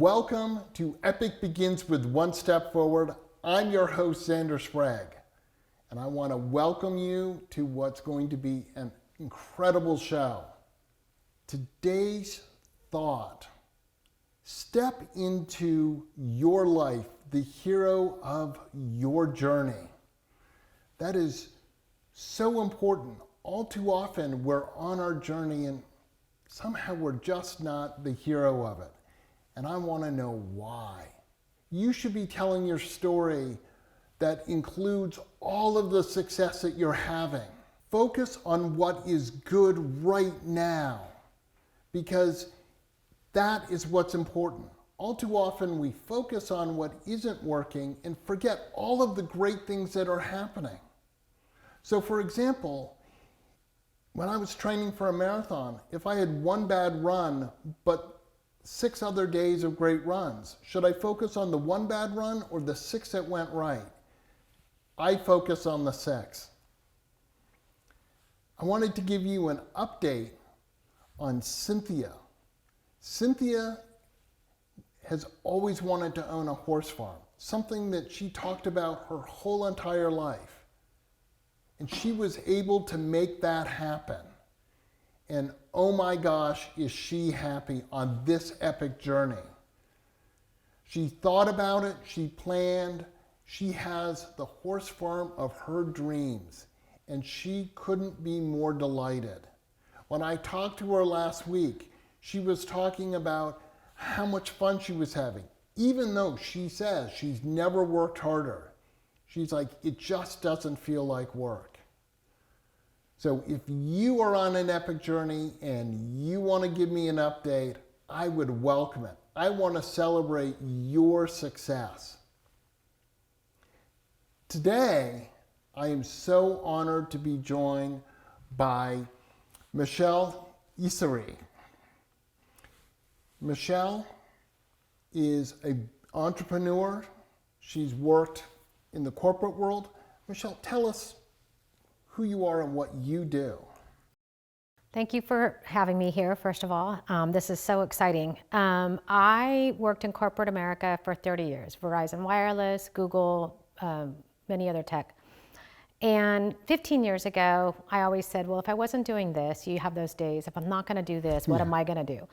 Welcome to Epic Begins with One Step Forward. I'm your host, Zander Sprague, and I want to welcome you to what's going to be an incredible show. Today's thought: step into your life, the hero of your journey. That is so important. All too often we're on our journey and somehow we're just not the hero of it. And I want to know why. You should be telling your story that includes all of the success that you're having. Focus on what is good right now, because that is what's important. All too often we focus on what isn't working and forget all of the great things that are happening. So for example, when I was training for a marathon, if I had one bad run, but 6 other days of great runs, should I focus on the one bad run or the 6 that went right? I focus on the 6. I wanted to give you an update on Cynthia. Cynthia has always wanted to own a horse farm, something that she talked about her whole entire life. And she was able to make that happen. And oh my gosh, is she happy on this epic journey. She thought about it, she planned, she has the horse farm of her dreams, and she couldn't be more delighted. When I talked to her last week, she was talking about how much fun she was having, even though she says she's never worked harder. She's like, it just doesn't feel like work. So if you are on an epic journey and you want to give me an update, I would welcome it. I want to celebrate your success. Today, I am so honored to be joined by Michelle Isseri. Michelle is an entrepreneur. She's worked in the corporate world. Michelle, tell us who you are and what you do. Thank you for having me here, first of all. This is so exciting. I worked in corporate America for 30 years, Verizon Wireless, Google, many other tech. And 15 years ago, I always said, well, if I wasn't doing this, you have those days, if I'm not gonna do this, what am I gonna do?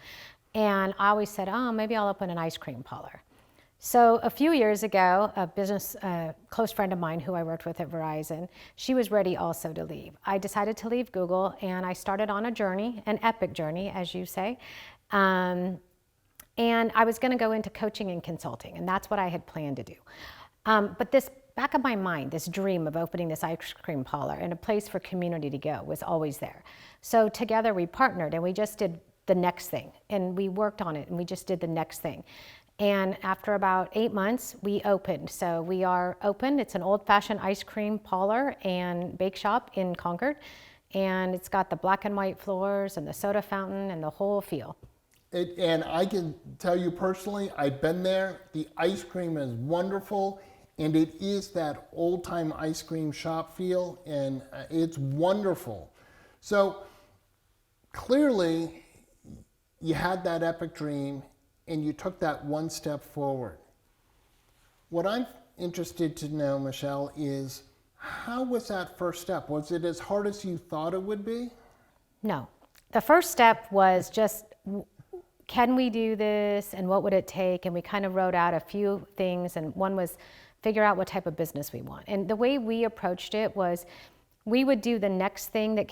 And I always said, oh, maybe I'll open an ice cream parlor. So a few years ago, a close friend of mine who I worked with at Verizon, she was ready also to leave. I decided to leave Google, and I started on a journey, an epic journey, as you say. And I was gonna go into coaching and consulting, and that's what I had planned to do. But this back of my mind, this dream of opening this ice cream parlor and a place for community to go was always there. So together we partnered and we just did the next thing, and we worked on it, and we just did the next thing. And after about 8 months, we opened. So we are open. It's an old-fashioned ice cream parlor and bake shop in Concord. And it's got the black and white floors and the soda fountain and the whole feel. And I can tell you personally, I've been there. The ice cream is wonderful. And it is that old-time ice cream shop feel. And it's wonderful. So clearly, you had that epic dream, and you took that one step forward. What I'm interested to know, Michelle, is how was that first step? Was it as hard as you thought it would be? No. The first step was just, can we do this, and what would it take? And we kind of wrote out a few things, and one was figure out what type of business we want. And the way we approached it was, we would do the next thing that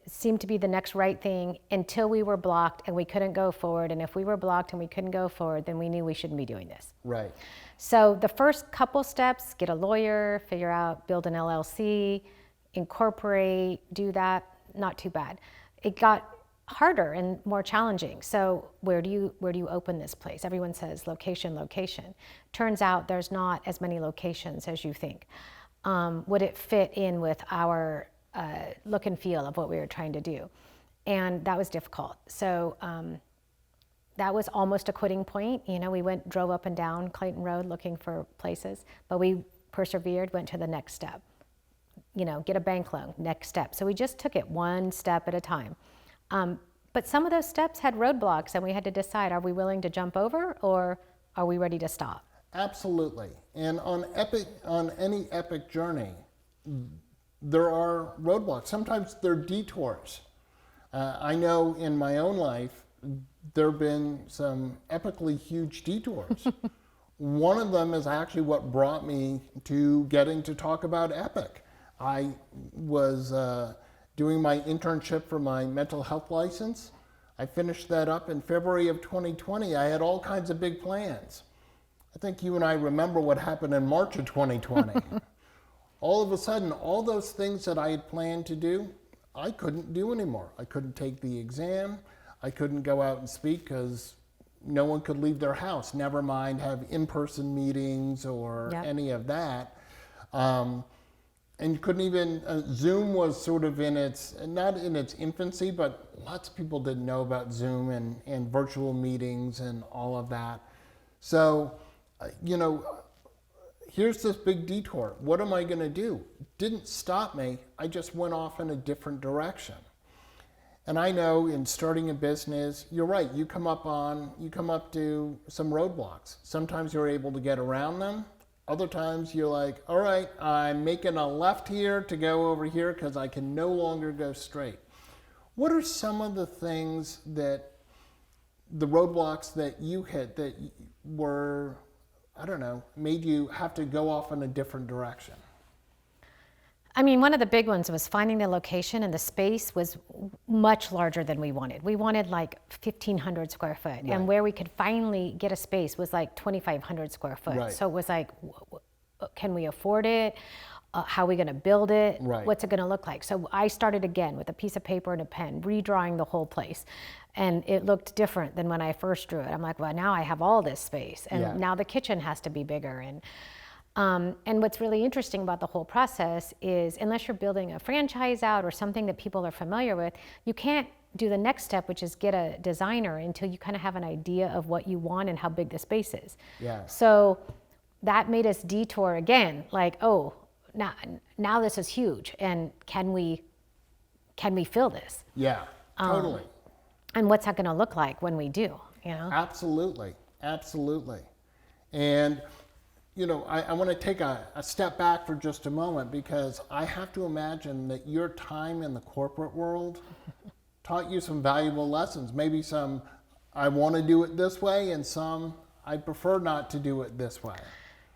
seemed to be the next right thing until we were blocked and we couldn't go forward. And if we were blocked and we couldn't go forward, then we knew we shouldn't be doing this. Right. So the first couple steps, get a lawyer, figure out, build an LLC, incorporate, do that, not too bad. It got harder and more challenging. So where do you open this place? Everyone says location, location. Turns out there's not as many locations as you think. Would it fit in with our look and feel of what we were trying to do? And that was difficult. So that was almost a quitting point. You know, we drove up and down Clayton Road looking for places, but we persevered, went to the next step. You know, get a bank loan, next step. So we just took it one step at a time. But some of those steps had roadblocks, and we had to decide, are we willing to jump over or are we ready to stop? Absolutely. And on any epic journey, there are roadblocks. Sometimes they're detours. I know in my own life, there have been some epically huge detours. One of them is actually what brought me to getting to talk about Epic. I was doing my internship for my mental health license. I finished that up in February of 2020. I had all kinds of big plans. I think you and I remember what happened in March of 2020. All of a sudden, all those things that I had planned to do, I couldn't do anymore. I couldn't take the exam. I couldn't go out and speak because no one could leave their house, never mind have in-person meetings or any of that. And you couldn't even, Zoom was sort of in its, not in its infancy, but lots of people didn't know about Zoom and virtual meetings and all of that. So, here's this big detour. What am I going to do? Didn't stop me. I just went off in a different direction. And I know in starting a business, you're right, you come up to some roadblocks. Sometimes you're able to get around them. Other times you're like, all right, I'm making a left here to go over here because I can no longer go straight. What are some of the things the roadblocks that you hit that were, I don't know, made you have to go off in a different direction? I mean, one of the big ones was finding the location, and the space was much larger than we wanted. We wanted like 1,500 square foot, right. And where we could finally get a space was like 2,500 square foot. Right. So it was like, can we afford it? How are we going to build it? Right. What's it going to look like? So I started again with a piece of paper and a pen, redrawing the whole place. And it looked different than when I first drew it. I'm like, well, now I have all this space, and now the kitchen has to be bigger. And what's really interesting about the whole process is, unless you're building a franchise out or something that people are familiar with, you can't do the next step, which is get a designer, until you kind of have an idea of what you want and how big the space is. Yeah. So that made us detour again, like, oh, now this is huge, and can we fill this? Yeah, totally. And what's that going to look like when we do? Absolutely. And I want to take a step back for just a moment, because I have to imagine that your time in the corporate world taught you some valuable lessons. Maybe some, I want to do it this way, and some, I prefer not to do it this way.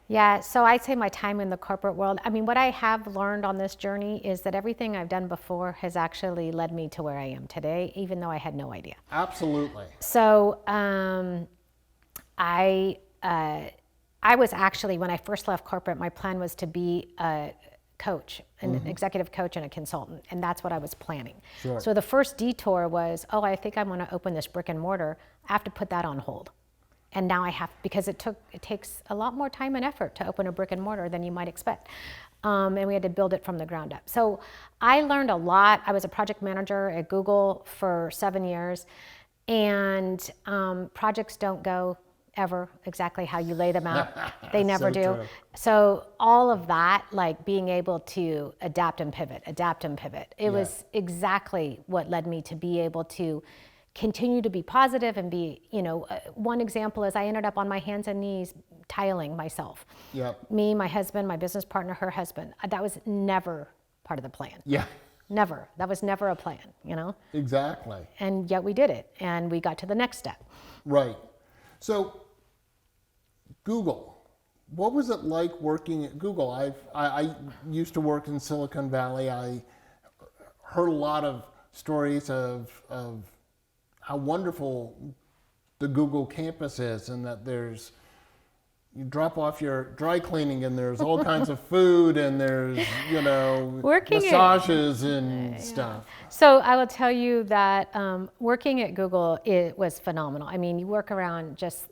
Yeah, so I'd say my time in the corporate world, I mean, what I have learned on this journey is that everything I've done before has actually led me to where I am today, even though I had no idea. Absolutely. So I was actually, when I first left corporate, my plan was to be a coach, an executive coach and a consultant, and that's what I was planning. Sure. So the first detour was, I think I want to open this brick and mortar. I have to put that on hold. And now I have, because it takes a lot more time and effort to open a brick and mortar than you might expect. And we had to build it from the ground up. So I learned a lot. I was a project manager at Google for 7 years, and projects don't go ever exactly how you lay them out. They never do. True. So all of that, like being able to adapt and pivot, it was exactly what led me to be able to continue to be positive and be, one example is I ended up on my hands and knees tiling myself. Yep. Me, my husband, my business partner, her husband. That was never part of the plan. Yeah. Never. That was never a plan, Exactly. And yet we did it, and we got to the next step. Right. So Google, what was it like working at Google? I used to work in Silicon Valley. I heard a lot of stories of how wonderful the Google campus is, and that you drop off your dry cleaning and there's all kinds of food, and there's, massages and stuff. So I will tell you that working at Google, it was phenomenal. I mean, you work around just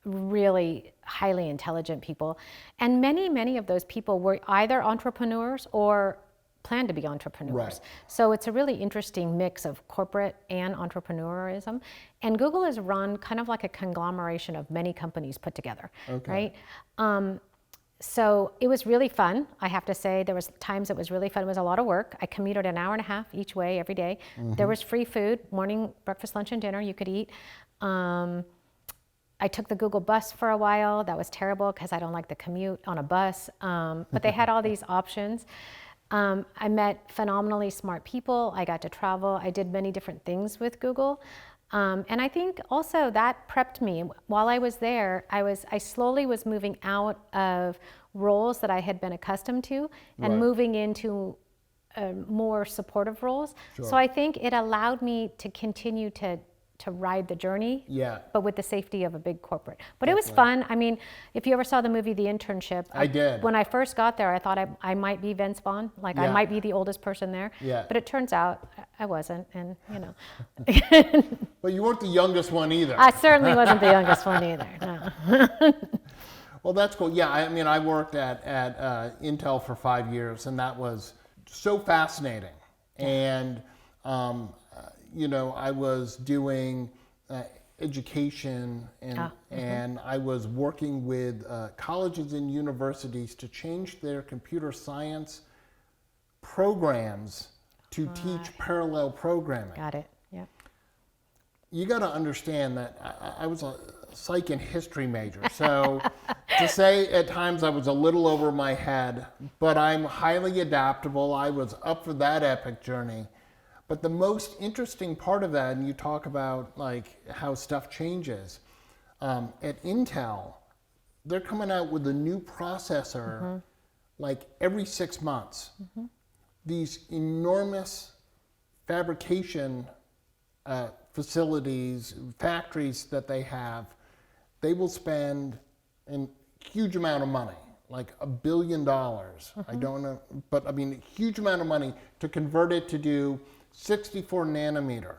really highly intelligent people, and many of those people were either entrepreneurs or plan to be entrepreneurs. Right. So it's a really interesting mix of corporate and entrepreneurism. And Google is run kind of like a conglomeration of many companies put together, right? So it was really fun. I have to say, there was times it was really fun. It was a lot of work. I commuted an hour and a half each way every day. There was free food, morning, breakfast, lunch, and dinner you could eat. I took the Google bus for a while. That was terrible because I don't like the commute on a bus. But they had all these options. I met phenomenally smart people. I got to travel. I did many different things with Google. And I think also that prepped me. While I was there, I slowly was moving out of roles that I had been accustomed to and Right. moving into more supportive roles. Sure. So I think it allowed me to continue to ride the journey, Yeah. but with the safety of a big corporate. But it was fun. I mean, if you ever saw the movie The Internship, I did. When I first got there, I thought I might be Vince Vaughn, like I Yeah. might be the oldest person there. Yeah. But it turns out I wasn't, and you know. But you weren't the youngest one either. I certainly wasn't the youngest one either, no. Well, that's cool. Yeah, I mean, I worked at Intel for 5 years, and that was so fascinating. And, you know, I was doing education, and I was working with colleges and universities to change their computer science programs to teach parallel programming. Got it, yeah. You got to understand that I was a psych and history major, so to say at times I was a little over my head, but I'm highly adaptable. I was up for that epic journey. But the most interesting part of that, and you talk about like how stuff changes, at Intel, they're coming out with a new processor like every 6 months. These enormous fabrication facilities, factories that they have, they will spend a huge amount of money, like $1 billion. I don't know, but I mean, a huge amount of money to convert it to do 64 nanometer.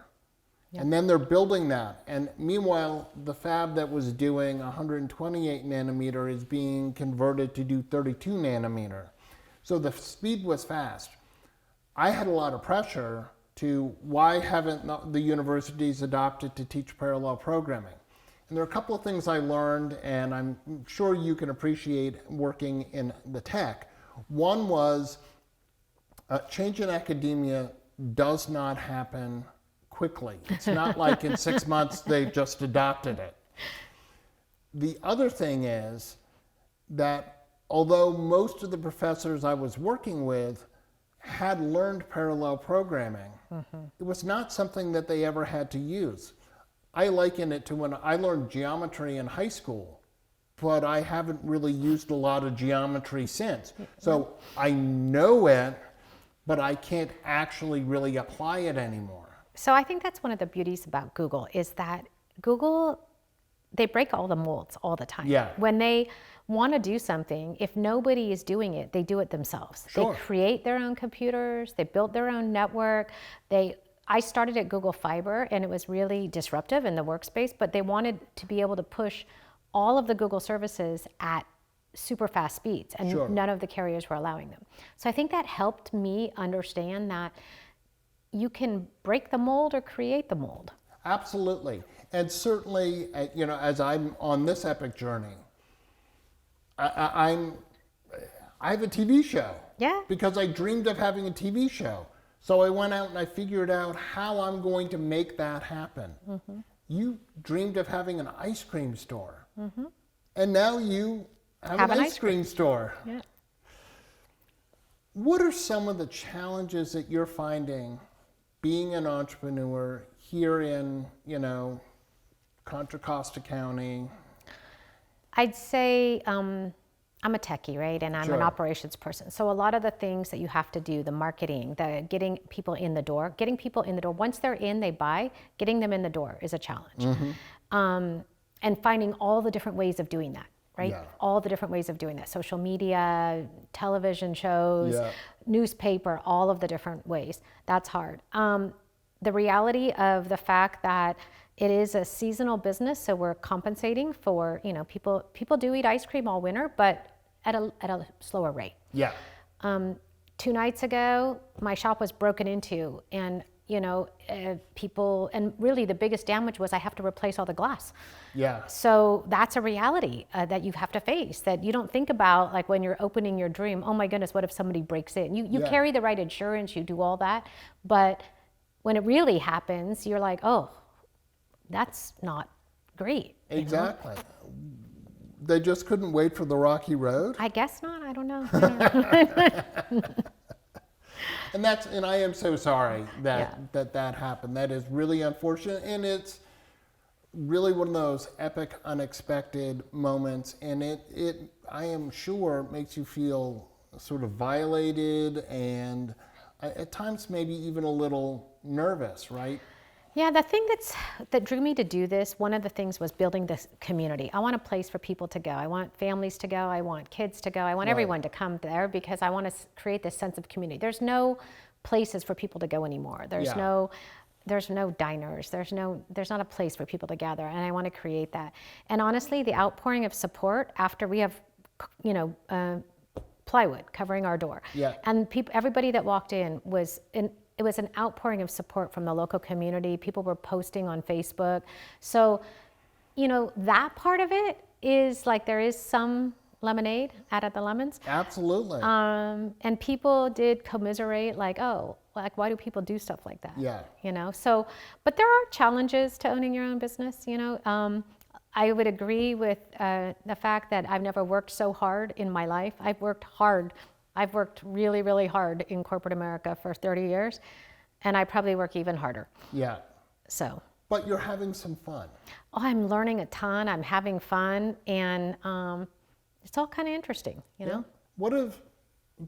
And then they're building that. And meanwhile, the fab that was doing 128 nanometer is being converted to do 32 nanometer. So the speed was fast. I had a lot of pressure to why haven't the universities adopted to teach parallel programming? And there are a couple of things I learned, and I'm sure you can appreciate working in the tech. One was change in academia does not happen quickly. It's not like in 6 months they've just adopted it. The other thing is that although most of the professors I was working with had learned parallel programming, it was not something that they ever had to use. I liken it to when I learned geometry in high school, but I haven't really used a lot of geometry since. So I know it, but I can't actually really apply it anymore. So I think that's one of the beauties about Google is that Google, they break all the molds all the time. Yeah. When they want to do something, if nobody is doing it, they do it themselves. Sure. They create their own computers, they build their own network. I started at Google Fiber, and it was really disruptive in the workspace, but they wanted to be able to push all of the Google services at super fast speeds, and Sure. none of the carriers were allowing them. So I think that helped me understand that you can break the mold or create the mold. Absolutely. And certainly, you know, as I'm on this epic journey, I have a TV show. Yeah. Because I dreamed of having a TV show. So I went out and I figured out how I'm going to make that happen. You dreamed of having an ice cream store. And now you have an ice cream store. Yeah. What are some of the challenges that you're finding being an entrepreneur here in, you know, Contra Costa County? I'd say I'm a techie, right? And I'm Sure. an operations person. So a lot of the things that you have to do, the marketing, the getting people in the door, once they're in, they buy, getting them in the door is a challenge. And finding all the different ways of doing that, right? Yeah. All the different ways of doing that. Social media, television shows, Yeah. newspaper, all of the different ways. That's hard. The reality of the fact that it is a seasonal business, so we're compensating for, you know, people do eat ice cream all winter, but at a slower rate. Yeah. 2 nights ago, my shop was broken into, and you know, people, and really the biggest damage was I have to replace all the glass. Yeah. So that's a reality that you have to face, that you don't think about, like when you're opening your dream, oh my goodness, what if somebody breaks in? You Yeah. carry the right insurance, you do all that, but when it really happens, you're like, oh, that's not great. Exactly. They just couldn't wait for the rocky road. I guess not. I don't know. And I am so sorry that happened. That is really unfortunate, and it's really one of those epic, unexpected moments. And I am sure, makes you feel sort of violated, and at times maybe even a little nervous, right? Yeah, the thing that drew me to do this, one of the things was building this community. I want a place for people to go. I want families to go. I want kids to go. I want everyone to come there because I want to create this sense of community. There's no places for people to go anymore. There's no diners. There's not a place for people to gather, and I want to create that. And honestly, the outpouring of support after we have, plywood covering our door, and everybody that walked in it was an outpouring of support from the local community. People were posting on Facebook. So, that part of it is like there is some lemonade out of the lemons. Absolutely. And people did commiserate, like, oh, like, why do people do stuff like that? Yeah. So, but there are challenges to owning your own business, I would agree with the fact that I've never worked so hard in my life. I've worked hard. I've worked really, really hard in corporate America for 30 years, and I probably work even harder. Yeah. So. But you're having some fun. Oh, I'm learning a ton. I'm having fun, and it's all kind of interesting, you know? What have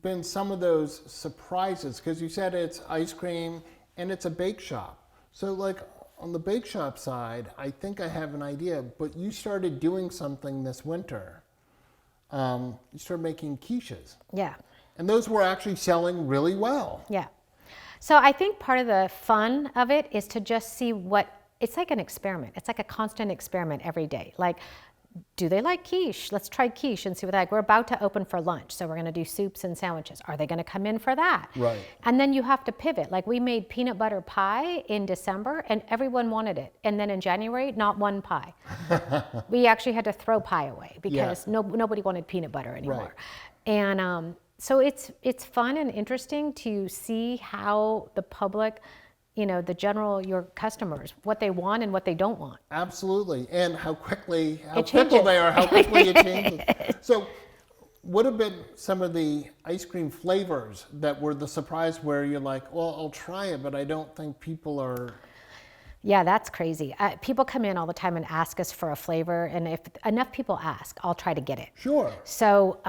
been some of those surprises? Because you said it's ice cream and it's a bake shop. So like on the bake shop side, I think I have an idea, but you started doing something this winter. You started making quiches. Yeah. And those were actually selling really well. Yeah. So I think part of the fun of it is to just see it's like an experiment. It's like a constant experiment every day. Like, do they like quiche? Let's try quiche and see what they like. We're about to open for lunch, so we're going to do soups and sandwiches. Are they going to come in for that? Right. And then you have to pivot. Like, we made peanut butter pie in December, and everyone wanted it. And then in January, not one pie. We actually had to throw pie away because nobody wanted peanut butter anymore. Right. And so it's fun and interesting to see how the public, your customers, what they want and what they don't want. Absolutely. And how fickle they are, how quickly it changes. So what have been some of the ice cream flavors that were the surprise where you're like, well, I'll try it, but I don't think people are... Yeah, that's crazy. People come in all the time and ask us for a flavor, and if enough people ask, I'll try to get it. Sure. So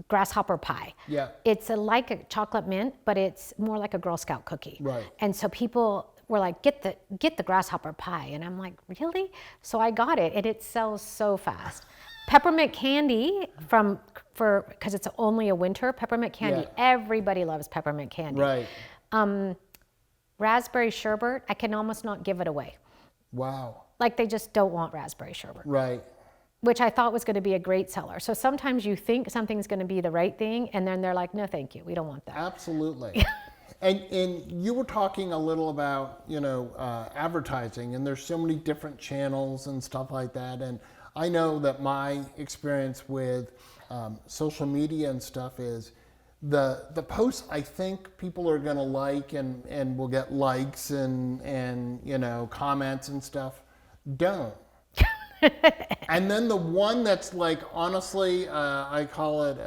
grasshopper pie. Yeah. It's like a chocolate mint, but it's more like a Girl Scout cookie. Right. And so people were like, get the grasshopper pie, and I'm like, really? So I got it, and it sells so fast. Peppermint candy because it's only a winter. Peppermint candy. Yeah. Everybody loves peppermint candy. Right. Raspberry sherbet, I can almost not give it away. Wow. Like, they just don't want raspberry sherbet. Right. Which I thought was going to be a great seller. So sometimes you think something's going to be the right thing, and then they're like, no, thank you, we don't want that. Absolutely. And you were talking a little about, advertising, and there's so many different channels and stuff like that. And I know that my experience with social media and stuff is the posts I think people are going to like and will get likes and comments and stuff don't. And then the one that's like, honestly, I call it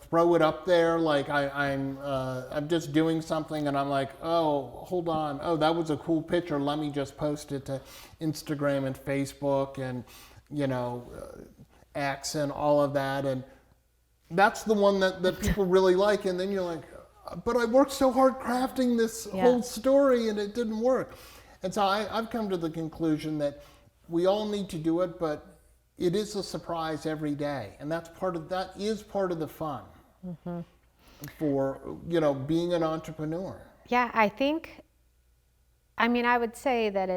throw it up there, like I'm just doing something and I'm like, oh, hold on, oh, that was a cool picture, let me just post it to Instagram and Facebook and X and all of that. And that's the one that people really like, and then you're like, but I worked so hard crafting this whole story and it didn't work. And so I've come to the conclusion that we all need to do it, but it is a surprise every day, and that is part of the fun for being an entrepreneur. Yeah, I would say that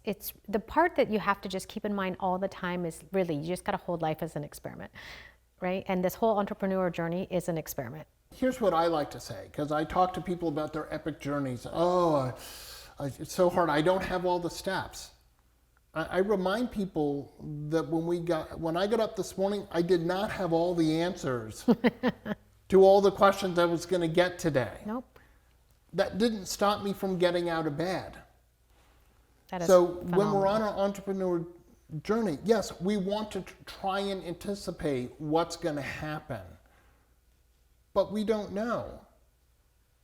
it's the part that you have to just keep in mind all the time is really you just got to hold life as an experiment. Right? And this whole entrepreneur journey is an experiment. Here's what I like to say, because I talk to people about their epic journeys. Oh, it's so hard. I don't have all the steps. I remind people that when I got up this morning, I did not have all the answers to all the questions I was going to get today. Nope. That didn't stop me from getting out of bed. That is so phenomenal. When we're on an entrepreneur journey, yes, we want to try and anticipate what's going to happen, but we don't know.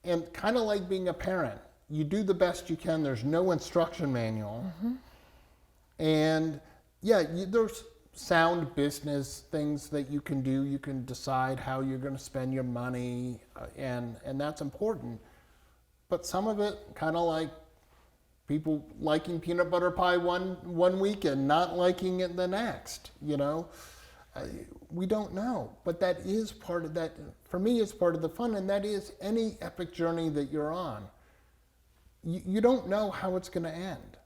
And kind of like being a parent, you do the best you can. There's no instruction manual. And yeah, there's sound business things that you can do. You can decide how you're going to spend your money, and that's important. But some of it, kind of like people liking peanut butter pie one week and not liking it the next, we don't know. But that is part of that, for me, it's part of the fun, and that is any epic journey that you're on. You don't know how it's going to end.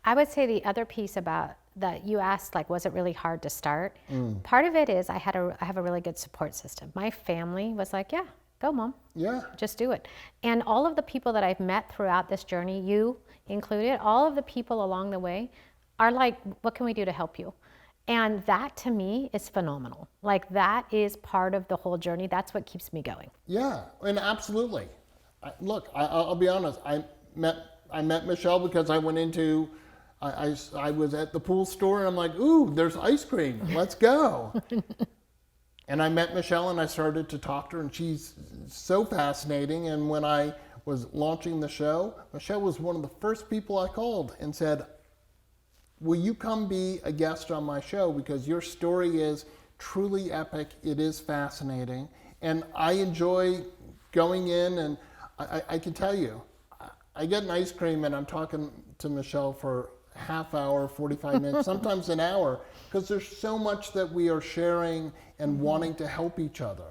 I would say the other piece about that you asked, like, was it really hard to start? Part of it is I have a really good support system. My family was like, yeah, go mom. Yeah. Just do it. And all of the people that I've met throughout this journey, you included, all of the people along the way are like, what can we do to help you? And that to me is phenomenal. Like, that is part of the whole journey. That's what keeps me going. Yeah, and absolutely. Look, I'll be honest. I met Michelle because I went into, I was at the pool store and I'm like, ooh, there's ice cream. Let's go. And I met Michelle and I started to talk to her, and she's so fascinating. And when I was launching the show, Michelle was one of the first people I called and said, will you come be a guest on my show? Because your story is truly epic. It is fascinating. And I enjoy going in, and I can tell you, I get an ice cream and I'm talking to Michelle for half hour, 45 minutes, sometimes an hour, because there's so much that we are sharing and wanting to help each other.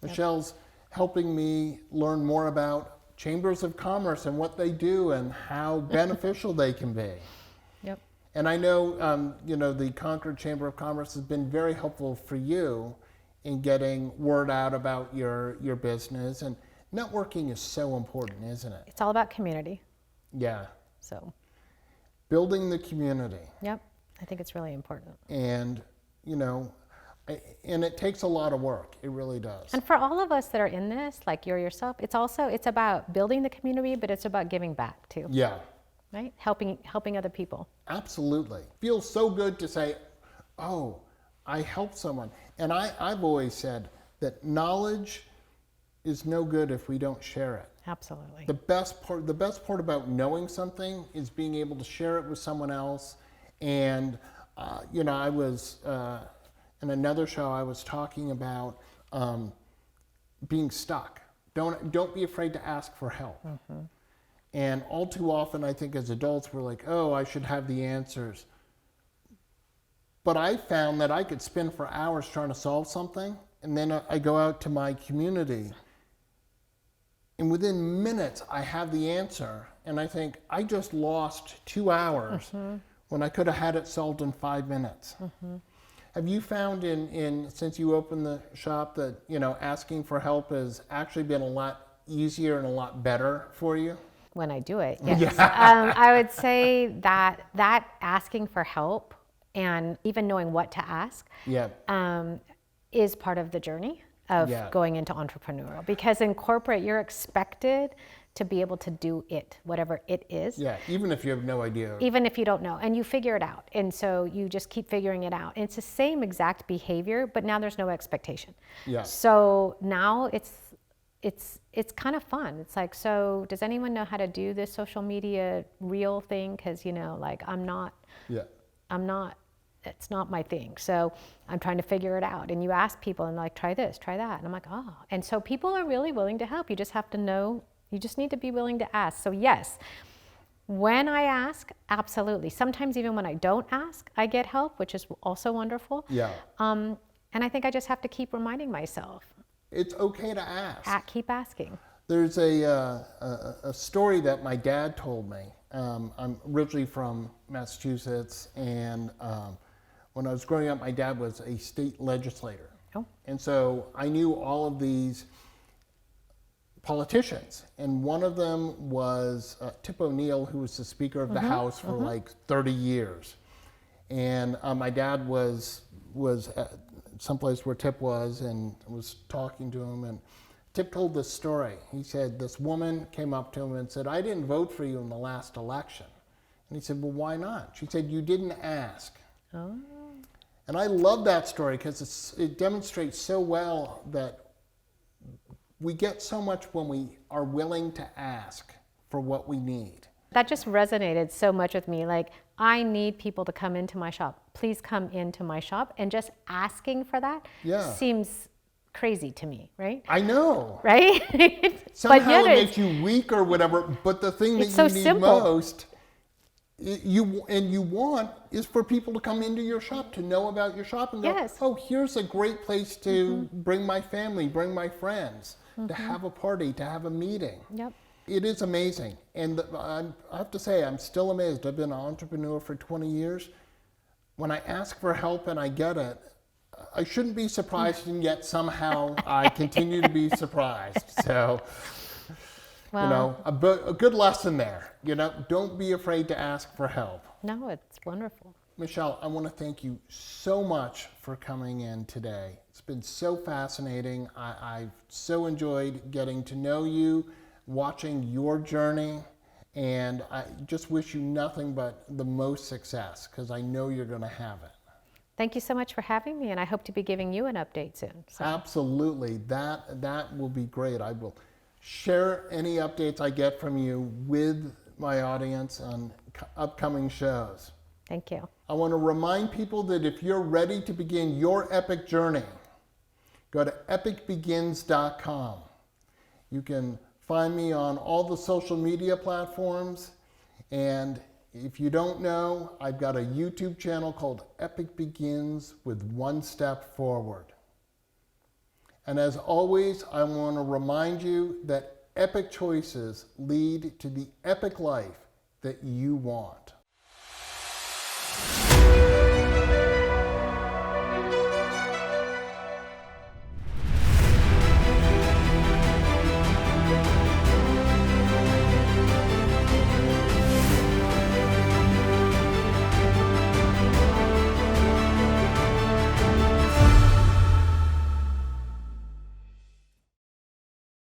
Michelle's helping me learn more about chambers of commerce and what they do and how beneficial they can be. Yep. And I know, the Concord Chamber of Commerce has been very helpful for you in getting word out about your business. And networking is so important, isn't it? It's all about community. Yeah. So. Building the community. Yep. I think it's really important. And, and it takes a lot of work. It really does. And for all of us that are in this, like you're yourself, it's about building the community, but it's about giving back too. Yeah. Right? Helping other people. Absolutely. Feels so good to say, oh, I helped someone. And I've always said that knowledge is no good if we don't share it. Absolutely. The best part about knowing something is being able to share it with someone else. And I was in another show. I was talking about being stuck. Don't be afraid to ask for help. And all too often, I think as adults, we're like, oh, I should have the answers. But I found that I could spend for hours trying to solve something, and then I go out to my community, and within minutes, I have the answer. And I think, I just lost 2 hours when I could have had it solved in 5 minutes. Have you found since you opened the shop that, asking for help has actually been a lot easier and a lot better for you? When I do it, yes. I would say that asking for help and even knowing what to ask is part of the journey of going into entrepreneurial. Because in corporate, you're expected to be able to do it, whatever it is. Yeah, even if you have no idea. Even if you don't know, and you figure it out. And so you just keep figuring it out. And it's the same exact behavior, but now there's no expectation. Yeah. So now it's kind of fun. It's like, so does anyone know how to do this social media reel thing? Because, it's not my thing. So I'm trying to figure it out. And you ask people and like, try this, try that. And I'm like, oh. And so people are really willing to help. You just have to know, you just need to be willing to ask. So yes, when I ask, absolutely. Sometimes even when I don't ask, I get help, which is also wonderful. Yeah. And I think I just have to keep reminding myself. It's okay to ask. Keep asking. There's a story that my dad told me. I'm originally from Massachusetts, and when I was growing up, my dad was a state legislator. Oh. And so I knew all of these politicians, and one of them was Tip O'Neill, who was the Speaker of the House for like 30 years. And my dad was someplace where Tip was and was talking to him, and Tip told this story. He said this woman came up to him and said, I didn't vote for you in the last election. And he said, well, why not? She said, you didn't ask. Oh. And I love that story because it demonstrates so well that we get so much when we are willing to ask for what we need. That just resonated so much with me. Like, I need people to come into my shop. Please come into my shop. And just asking for that seems crazy to me, right? I know. Right? Somehow it makes you weak or whatever, but the thing that you need simple. most you want is for people to come into your shop, to know about your shop and go, oh, here's a great place to bring my family, bring my friends, to have a party, to have a meeting. Yep. It is amazing. And I have to say, I'm still amazed. I've been an entrepreneur for 20 years. When I ask for help and I get it, I shouldn't be surprised, and yet somehow I continue to be surprised. So, you know, a good lesson there. You know, don't be afraid to ask for help. No, it's wonderful. Michelle, I want to thank you so much for coming in today. It's been so fascinating. I've so enjoyed getting to know you, watching your journey, and I just wish you nothing but the most success, because I know you're going to have it. Thank you so much for having me, and I hope to be giving you an update soon. So. Absolutely. That will be great. I will share any updates I get from you with my audience on upcoming shows. Thank you. I want to remind people that if you're ready to begin your epic journey, go to epicbegins.com. You can find me on all the social media platforms, and if you don't know, I've got a YouTube channel called Epic Begins with One Step Forward. And as always, I want to remind you that epic choices lead to the epic life that you want.